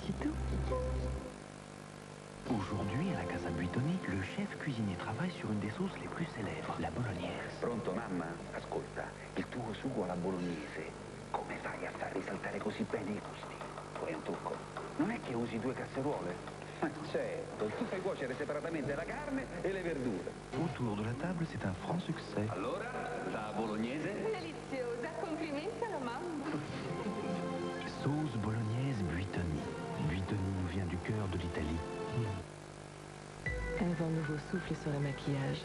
voici tout. Aujourd'hui, à la Casa Buitoni, le chef cuisinier travaille sur une des sauces les plus célèbres, la bolognaise. Pronto, mamma? Ascolta, il tuo sugo alla bolognese, come fai a far risaltare così bene i gusti? Poi è un trucco. Non è che usi 2 casseruole? Ma certo, tu fai cuocere separatamente la carne e le verdure. Autour de la table, c'est un franc succès. Allora, la bolognese? Deliziosa, complimenti alla mamma. Sauce bolognaise Buitoni. Buitoni nous vient du cœur de l'Italie. Un vent nouveau souffle sur le maquillage.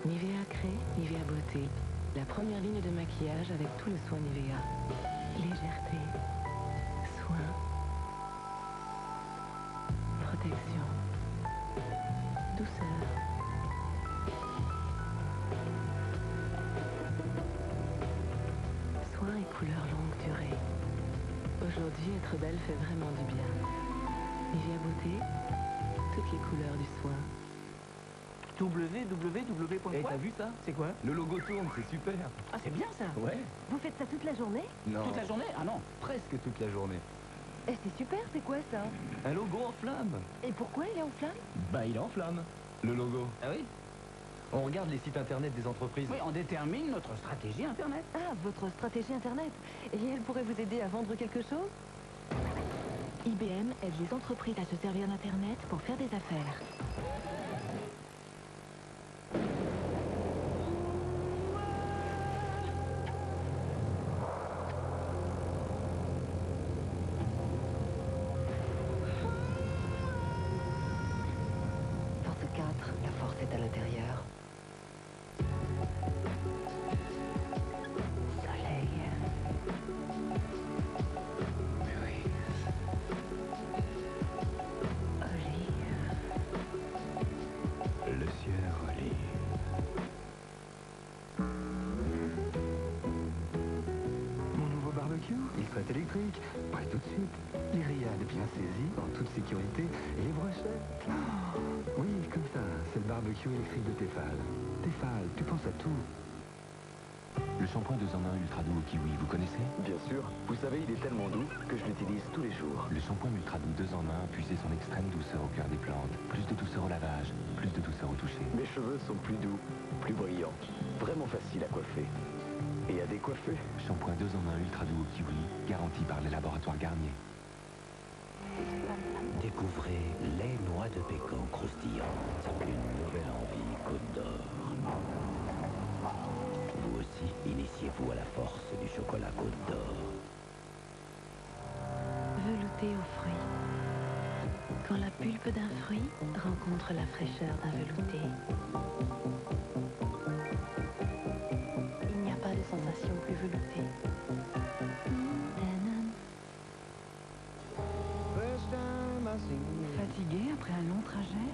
Nivea Crée, Nivea Beauté. La première ligne de maquillage avec tout le soin Nivea. Légèreté, soin, protection, douceur. Soin et couleur longue durée. Aujourd'hui, être belle fait vraiment du bien. Nivea Beauté, toutes les couleurs du soin. www.quoi. Eh, t'as vu ça? C'est quoi? Le logo tourne, c'est super. Ah, c'est bien ça. Ouais. Vous faites ça toute la journée? Non. Toute la journée? Ah non. Presque toute la journée. Eh, c'est super, c'est quoi ça? Un logo en flamme. Et pourquoi il est en flamme? Bah, il est en flamme. Le logo. Ah oui? On regarde les sites internet des entreprises. Oui, on détermine notre stratégie internet. Ah, votre stratégie internet. Et elle pourrait vous aider à vendre quelque chose? IBM aide les entreprises à se servir d'internet pour faire des affaires. Force 4, la force est à l'intérieur. Soleil. Le sieur Olive. Mon nouveau barbecue, il traite électrique. Prêt tout de suite. Les rayades bien saisies, en toute sécurité. Et les brochettes. Oh, oui, comme ça. C'est le barbecue électrique de Tefal. Tefal, tu penses à tout. Le shampoing 2 en 1 Ultra Doux au kiwi, vous connaissez? Bien sûr. Vous savez, il est tellement doux que je l'utilise tous les jours. Le shampoing Ultra Doux 2 en 1 puisait son extrême douceur au cœur des plantes. Plus de douceur au lavage, plus de douceur au toucher. Mes cheveux sont plus doux, plus brillants. Vraiment facile à coiffer. Et à décoiffer. Shampoing 2 en 1 Ultra Doux au kiwi, garanti par les laboratoires Garnier. Découvrez les noix de pécan croustillantes. Une nouvelle envie Côte d'Or. Vous aussi, initiez-vous à la force du chocolat Côte d'Or. Velouté aux fruits. Quand la pulpe d'un fruit rencontre la fraîcheur d'un velouté. Il n'y a pas de sensation plus veloutée. Fatigué après un long trajet?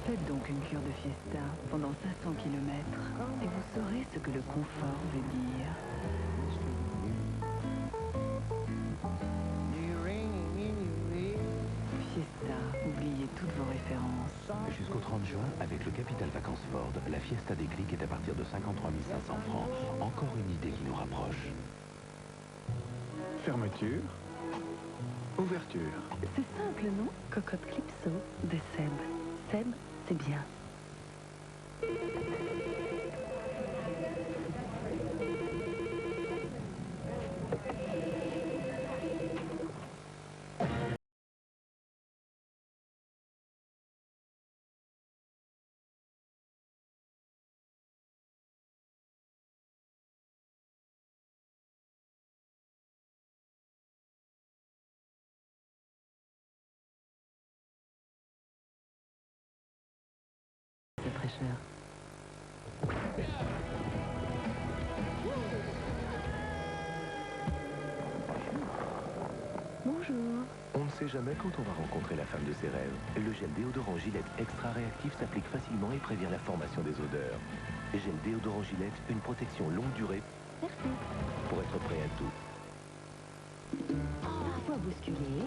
Faites donc une cure de fiesta pendant 500 km et vous saurez ce que le confort veut dire. Fiesta, oubliez toutes vos références. Jusqu'au 30 juin, avec le Capital Vacances Ford, la Fiesta des clics est à partir de 53 500 francs. Encore une idée qui nous rapproche. Fermeture. Ouverture. C'est simple, non? Cocotte Clipso de Seb. Seb, c'est bien. C'est très cher. Bonjour. On ne sait jamais quand on va rencontrer la femme de ses rêves. Le gel déodorant Gillette extra réactif s'applique facilement et prévient la formation des odeurs. Gel déodorant Gillette, une protection longue durée. Merci. Pour être prêt à tout. Parfois bousculé.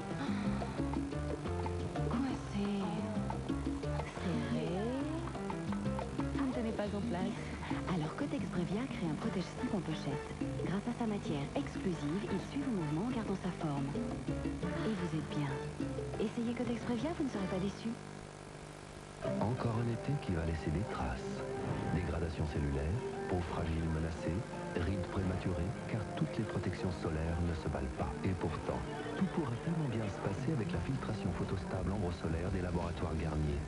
Coincé. Serré. Vous ne tenez pas en place. Alors Cotex Brevia crée un protège-slip en pochette. Grâce à sa matière exclusive, il suit vos mouvements en gardant sa forme. Et vous êtes bien. Essayez Cotex Brevia, vous ne serez pas déçus. Encore un été qui va laisser des traces. Dégradation cellulaire, peau fragile menacée, rides prématurées, car toutes les protections solaires ne se valent pas. Et pourtant, tout pourrait tellement bien se passer avec la filtration photostable ambre solaire des laboratoires Garnier.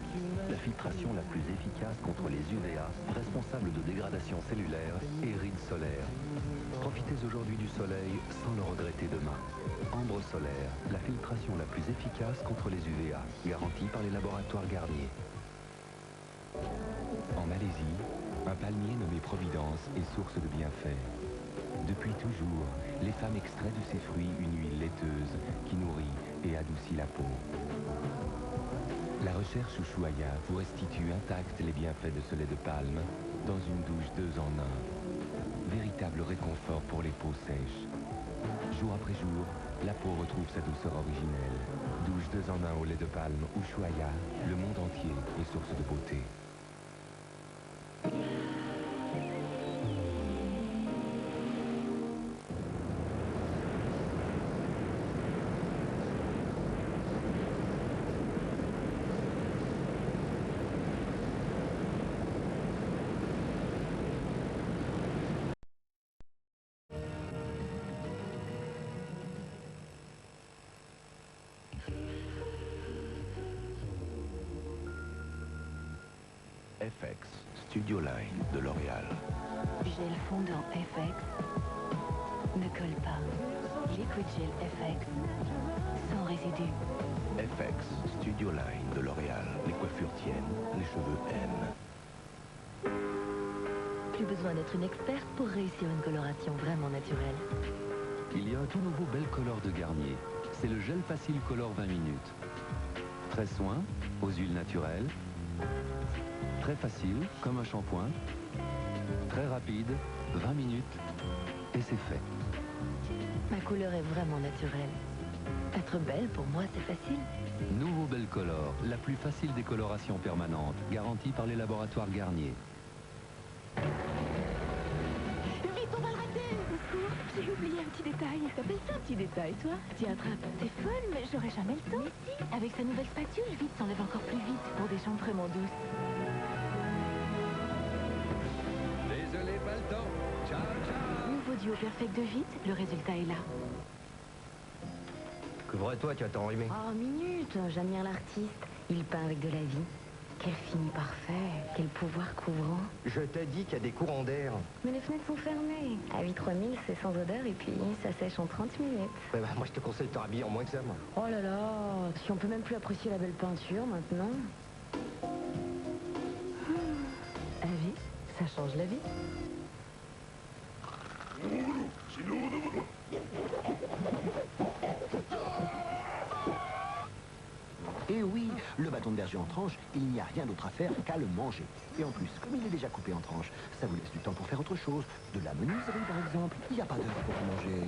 La filtration la plus efficace contre les UVA, responsable de dégradation cellulaire et rides solaires. Profitez aujourd'hui du soleil sans le regretter demain. Ambre solaire, la filtration la plus efficace contre les UVA, garantie par les laboratoires Garnier. En Malaisie, un palmier nommé Providence est source de bienfaits. Depuis toujours, les femmes extraient de ces fruits une huile laiteuse qui nourrit et adoucit la peau. La recherche Ushuaïa vous restitue intacts les bienfaits de ce lait de palme dans une douche 2 en 1. Véritable réconfort pour les peaux sèches. Jour après jour, la peau retrouve sa douceur originelle. Douche 2 en 1 au lait de palme Ushuaïa, le monde entier est source de beauté. FX Studio Line de L'Oréal. Gel fondant FX ne colle pas. Liquid Gel FX sans résidus. FX Studio Line de L'Oréal. Les coiffures tiennent, les cheveux aiment. Plus besoin d'être une experte pour réussir une coloration vraiment naturelle. Il y a un tout nouveau Belle Color de Garnier. C'est le gel facile Color 20 minutes. Très soin, aux huiles naturelles. Très facile, comme un shampoing. Très rapide, 20 minutes, et c'est fait. Ma couleur est vraiment naturelle. Être belle, pour moi, c'est facile. Nouveau Belle Color, la plus facile des colorations permanentes, garantie par les laboratoires Garnier. Vite, on va le rater! Au secours, j'ai oublié un petit détail. T'appelles ça un petit détail, toi? Tiens, attrape. T'es folle, mais j'aurai jamais le temps. Mais si, avec sa nouvelle spatule, Vite s'enlève encore plus vite pour des chambres vraiment douces. Désolé, pas le temps. Ciao, ciao. Nouveau duo perfect de Vite, le résultat est là. Couvre-toi, tu vas t'enrhumer. Oh, minute, j'admire l'artiste. Il peint avec de la vie. Quel fini parfait, quel pouvoir couvrant. Je t'ai dit qu'il y a des courants d'air. Mais les fenêtres sont fermées. À 8-3000, c'est sans odeur et puis ça sèche en 30 minutes. Ouais, bah, moi, je te conseille de te rhabiller en moins que ça, moi. Oh là là, si on peut même plus apprécier la belle peinture maintenant. Avis, ça change la vie. Et oui, le bâton de berger en tranches, il n'y a rien d'autre à faire qu'à le manger. Et en plus, comme il est déjà coupé en tranches, ça vous laisse du temps pour faire autre chose. De la menuiserie, par exemple. Il n'y a pas d'heure pour manger.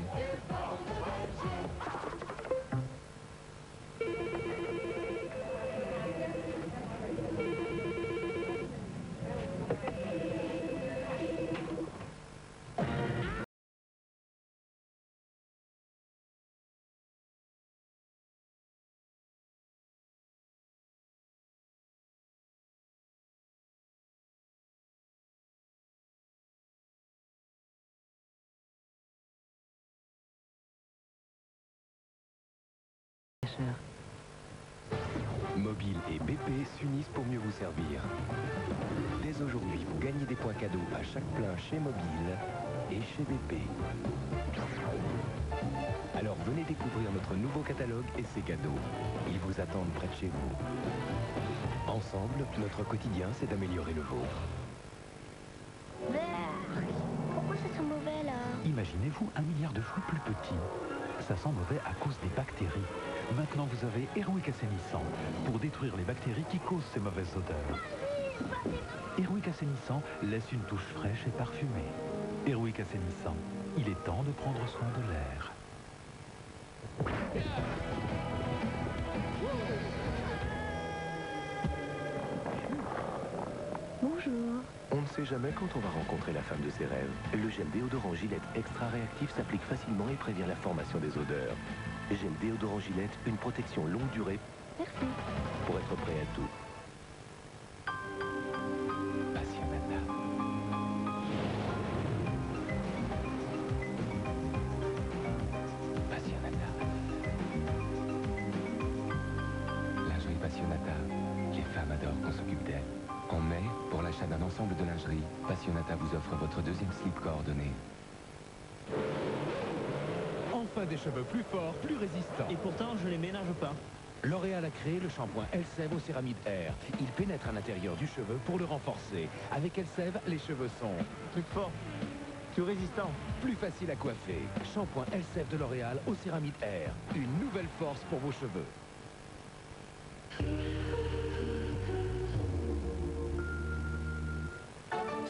Mobile et BP s'unissent pour mieux vous servir. Dès aujourd'hui, vous gagnez des points cadeaux à chaque plein chez Mobile et chez BP. Alors venez découvrir notre nouveau catalogue et ses cadeaux. Ils vous attendent près de chez vous. Ensemble, notre quotidien, c'est d'améliorer le vôtre. Pourquoi ça sent mauvais là? Imaginez-vous 1 milliard de fois plus petit. Ça sent mauvais à cause des bactéries. Maintenant, vous avez Airwick Assainissant pour détruire les bactéries qui causent ces mauvaises odeurs. Airwick Assainissant laisse une touche fraîche et parfumée. Airwick Assainissant, il est temps de prendre soin de l'air. Bonjour. On ne sait jamais quand on va rencontrer la femme de ses rêves. Le gel déodorant Gillette extra réactif s'applique facilement et prévient la formation des odeurs. Gel déodorant Gillette, une protection longue durée. Merci. Pour être prêt à tout. Passionata. Passionata. Lingerie Passionata. Les femmes adorent qu'on s'occupe d'elles. En mai, pour l'achat d'un ensemble de lingerie, Passionata vous offre votre deuxième slip coordonné. Enfin des cheveux plus forts, plus résistants. Et pourtant, je les ménage pas. L'Oréal a créé le shampoing Elseve au céramide Air. Il pénètre à l'intérieur du cheveu pour le renforcer. Avec Elseve, les cheveux sont Plus fort, plus résistant. plus faciles à coiffer. Shampoing Elseve de L'Oréal au céramide Air. Une nouvelle force pour vos cheveux.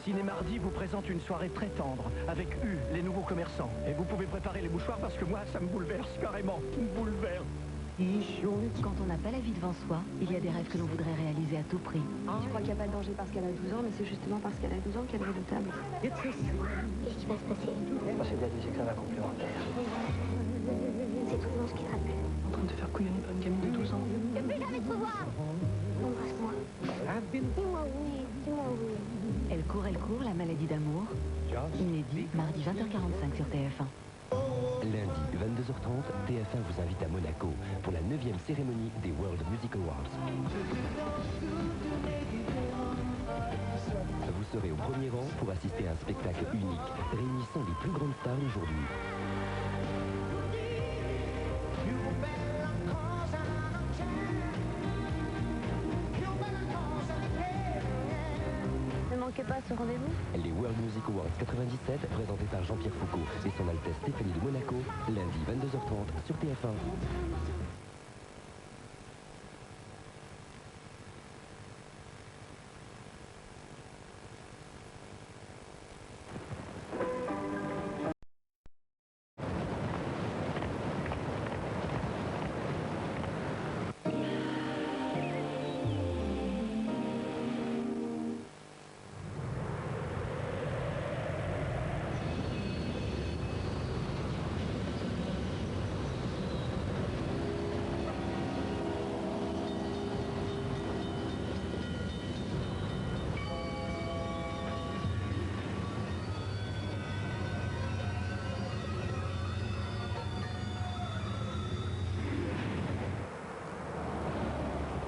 Ciné Mardi vous présente une soirée très tendre avec U, les nouveaux commerçants. Et vous pouvez préparer les mouchoirs parce que moi, ça me bouleverse carrément. Me bouleverse. Quand on n'a pas la vie devant soi, il y a des rêves que l'on voudrait réaliser à tout prix. Je crois qu'il n'y a pas de danger parce qu'elle a 12 ans, mais c'est justement parce qu'elle a 12 ans qu'elle est redoutable. Qu'est-ce qui va se passer? C'est de la musique, ça va complémentaire. C'est tout le monde qui te rappelle. En train de te faire couillonner par une gamine de 12 ans. Je veux plus jamais te revoir. Embrasse-moi. Dis-moi oui, dis-moi oui. Elle court, la maladie d'amour. Inédit, mardi 20h45 sur TF1. Lundi, 22h30, TF1 vous invite à Monaco pour la 9e cérémonie des World Music Awards. Vous serez au premier rang pour assister à un spectacle unique, réunissant les plus grandes stars d'aujourd'hui. Ne manquez pas ce rendez-vous. Les World Music Awards 97, présentés par Jean-Pierre Foucault et son Altesse Stéphanie de Monaco, lundi 22h30 sur TF1.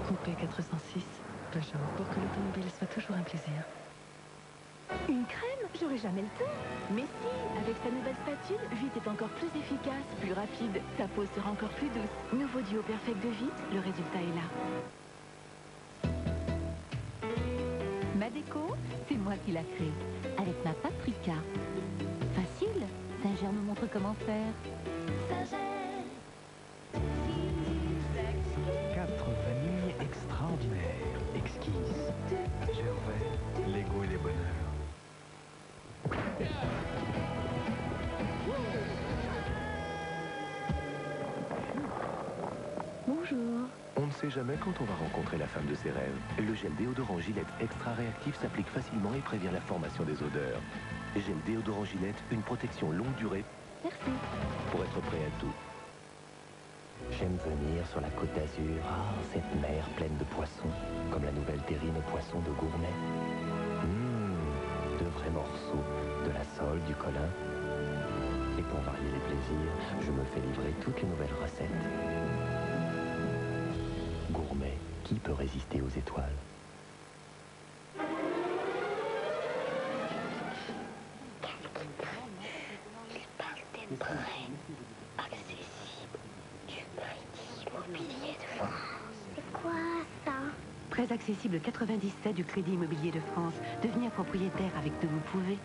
Coupé 406, Peugeot, pour que l'automobile soit toujours un plaisir. Une crème? J'aurai jamais le temps. Mais si, avec sa nouvelle spatule, Vite est encore plus efficace, plus rapide. Ta peau sera encore plus douce. Nouveau duo perfect de Vite, le résultat est là. Ma déco, c'est moi qui l'a créée. Avec ma paprika. Facile, Singer nous montre comment faire. 4 vanilles extraordinaires, exquises. Gervais, les goûts et les bonheurs. Bonjour. On ne sait jamais quand on va rencontrer la femme de ses rêves. Le gel déodorant Gillette extra réactif s'applique facilement et prévient la formation des odeurs. Gel déodorant Gillette, une protection longue durée. Merci. Pour être prêt à tout. J'aime venir sur la côte d'Azur, cette mer pleine de poissons, comme la nouvelle terrine aux poissons de Gourmet. De vrais morceaux, de la sole, du colin. Et pour varier les plaisirs, je me fais livrer toutes les nouvelles recettes. Gourmet, qui peut résister aux étoiles? Il parle des prêts accessibles du Crédit Immobilier de France. C'est quoi ça? Prêts accessibles 97 du Crédit Immobilier de France. Devenir propriétaire avec de vous pouvez.